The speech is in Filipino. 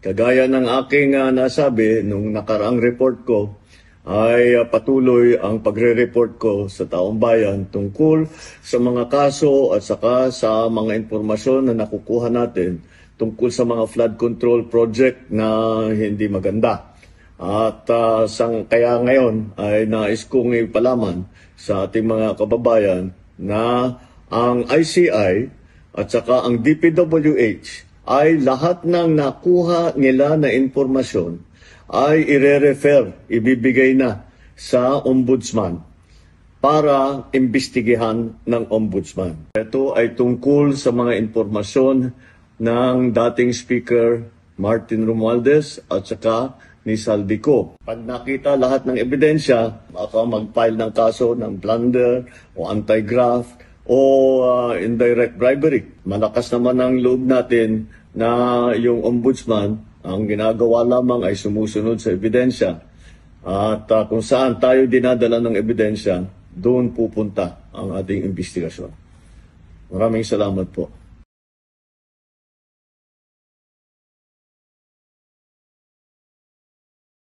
Kagaya ng aking nasabi nung nakaraang report ko, ay patuloy ang pagre-report ko sa taong bayan tungkol sa mga kaso at saka sa mga impormasyon na nakukuha natin tungkol sa mga flood control project na hindi maganda. At kaya ngayon ay nais kong ipalaman sa ating mga kababayan na ang ICI at saka ang DPWH ay lahat ng nakuha nila na impormasyon ay ire-refer, ibibigay na sa ombudsman para imbestigahan ng ombudsman. Ito ay tungkol sa mga impormasyon ng dating Speaker Martin Romualdez at saka ni Saldico. Pag nakita lahat ng ebidensya, baka mag-file ng kaso ng plunder o anti-graft o indirect bribery. Malakas naman ang loob natin na yung ombudsman, ang ginagawa lamang ay sumusunod sa ebidensya. At kung saan tayo dinadala ng ebidensya, doon pupunta ang ating investigasyon. Maraming salamat po.